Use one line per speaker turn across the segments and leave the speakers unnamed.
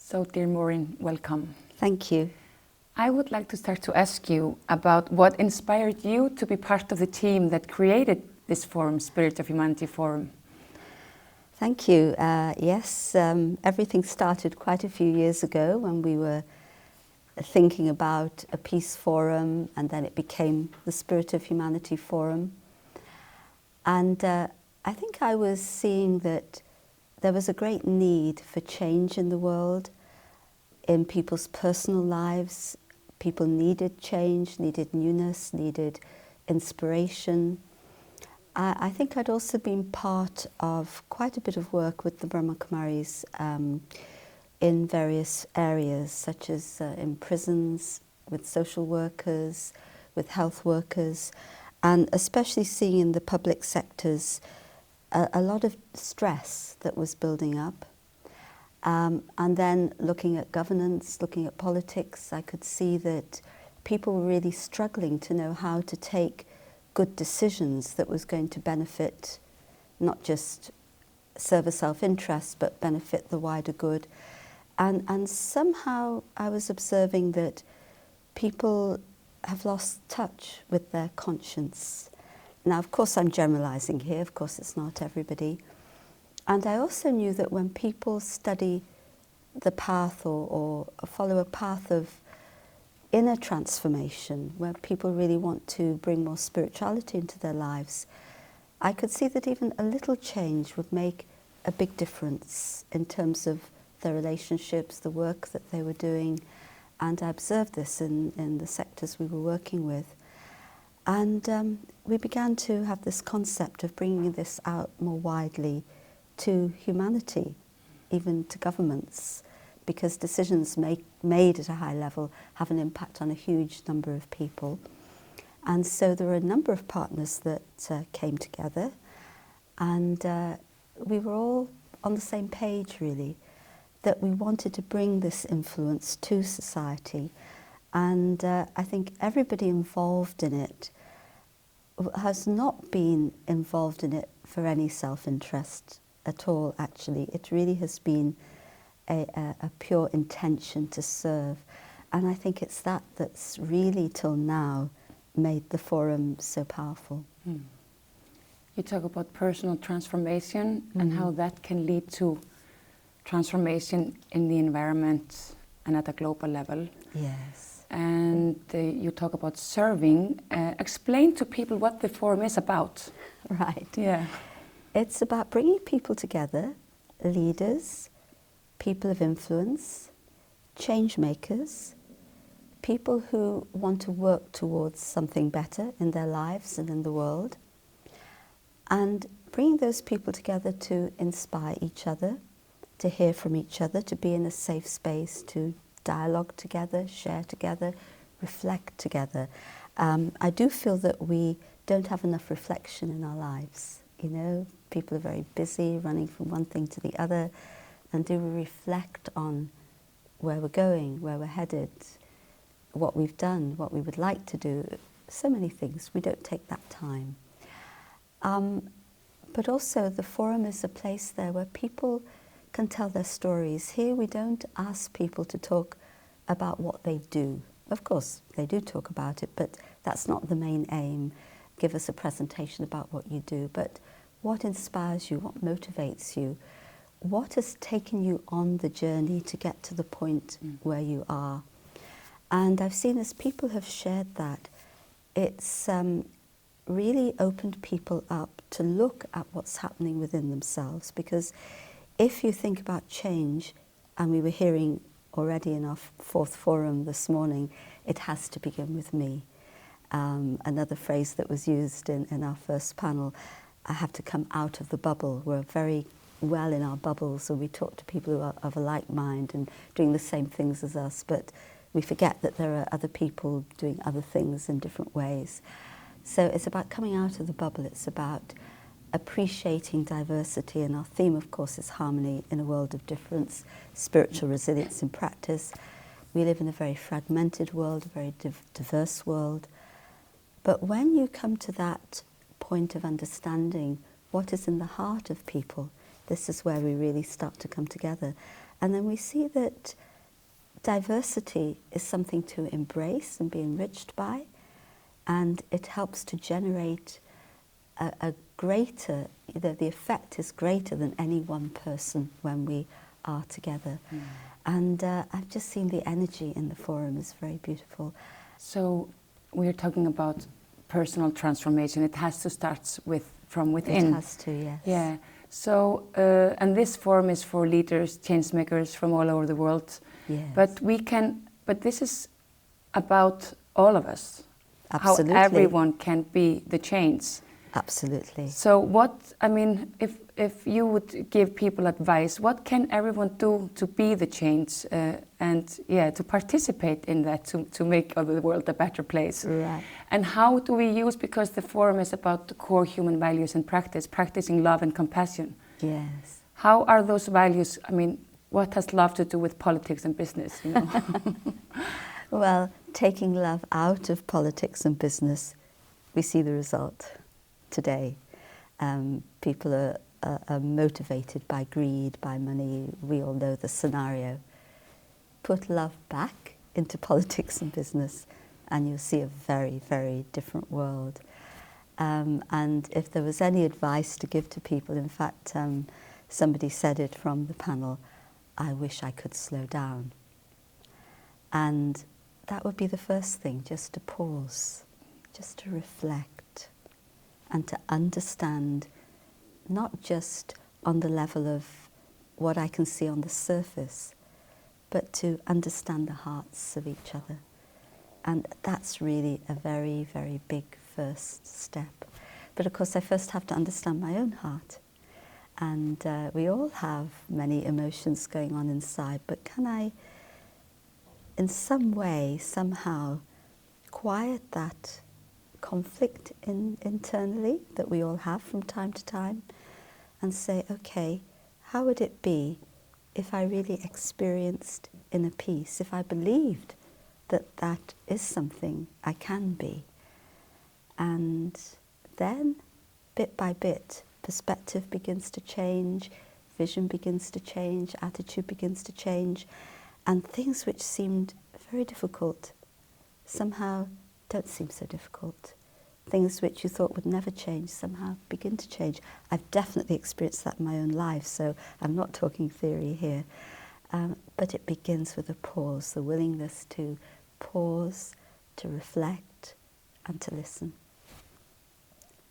So, dear Maureen, welcome.
Thank you.
I would like to start to ask you about what inspired you to be part of the team that created this forum, Spirit of Humanity Forum.
Thank you. Yes, everything started quite a few years ago when we were thinking about a peace forum, and then it became the Spirit of Humanity Forum. And I think I was seeing that there was a great need for change in the world, in people's personal lives. People needed change, needed newness, needed inspiration. I think I'd also been part of quite a bit of work with the Brahma Kumaris in various areas, such as in prisons, with social workers, with health workers, and especially seeing in the public sectors a lot of stress that was building up. And then looking at governance, looking at politics, I could see that people were really struggling to know how to take good decisions that was going to benefit, not just serve a self-interest, but benefit the wider good. And somehow I was observing that people have lost touch with their conscience. Now, of course, I'm generalizing here. Of course, it's not everybody. And I also knew that when people study the path or follow a path of inner transformation, where people really want to bring more spirituality into their lives, I could see that even a little change would make a big difference in terms of their relationships, the work that they were doing. And I observed this in the sectors we were working with. And we began to have this concept of bringing this out more widely to humanity, even to governments, because decisions made at a high level have an impact on a huge number of people. And so there were a number of partners that came together, and we were all on the same page, really, that we wanted to bring this influence to society. And I think everybody involved in it has not been involved in it for any self-interest at all, actually. It really has been a pure intention to serve. And I think it's that that's really, till now, made the forum so powerful.
Mm. You talk about personal transformation and how that can lead to transformation in the environment and at a global level.
Yes.
And you talk about serving. Explain to people what the forum is about.
Right.
Yeah.
It's about bringing people together, leaders, people of influence, change makers, people who want to work towards something better in their lives and in the world, and bringing those people together to inspire each other, to hear from each other, to be in a safe space, to dialogue together, share together, reflect together. I do feel that we don't have enough reflection in our lives. You know, people are very busy running from one thing to the other, and do we reflect on where we're going, where we're headed, what we've done, what we would like to do, so many things. We don't take that time. But also the forum is a place there where people can tell their stories. Here we don't ask people to talk about what they do. Of course, they do talk about it, but that's not the main aim. Give us a presentation about what you do, but what inspires you, what motivates you, what has taken you on the journey to get to the point where you are. And I've seen as people have shared that, it's really opened people up to look at what's happening within themselves, because if you think about change, and we were hearing already in our fourth forum this morning, it has to begin with me. Another phrase that was used in our first panel, I have to come out of the bubble. We're very well in our bubbles, so we talk to people who are of a like mind and doing the same things as us, but we forget that there are other people doing other things in different ways. So it's about coming out of the bubble. It's about appreciating diversity, and our theme, of course, is harmony in a world of difference, spiritual resilience in practice. We live in a very fragmented world, a very diverse world. But when you come to that point of understanding what is in the heart of people, This is where we really start to come together. And then we see that diversity is something to embrace and be enriched by, and it helps to generate a greater, the effect is greater than any one person when we are together. And I've just seen the energy in the forum is very beautiful.
So we're talking about personal transformation. It has to start from within.
It has to, yes.
Yeah. So, and this forum is for leaders, change makers from all over the world.
Yes.
But this is about all of us.
Absolutely.
How everyone can be the change.
Absolutely.
So if you would give people advice, what can everyone do to be the change and to participate in that, to make the world a better place?
Right.
And how do we use, because the forum is about the core human values and practicing love and compassion.
Yes.
How are those values, what has love to do with politics and business,
Well, taking love out of politics and business, we see the result today. People are motivated by greed, by money. We all know the scenario. Put love back into politics and business, and you'll see a very, very different world. And if there was any advice to give to people, in fact, somebody said it from the panel, I wish I could slow down. And that would be the first thing, just to pause, just to reflect, and to understand, not just on the level of what I can see on the surface, but to understand the hearts of each other. And that's really a very, very big first step. But of course, I first have to understand my own heart. And we all have many emotions going on inside, but can I, in some way, somehow, quiet that conflict internally that we all have from time to time, and say, okay, how would it be if I really experienced inner peace, if I believed that that is something I can be? And then, bit by bit, perspective begins to change, vision begins to change, attitude begins to change, and things which seemed very difficult somehow don't seem so difficult. Things which you thought would never change somehow begin to change. I've definitely experienced that in my own life, so I'm not talking theory here. But it begins with a pause, the willingness to pause, to reflect, and to listen.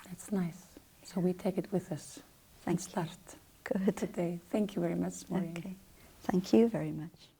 That's nice. So we take it with us.
Thank
and start
you. Good.
Today. Thank you very much, Maureen.
Okay. Thank you very much.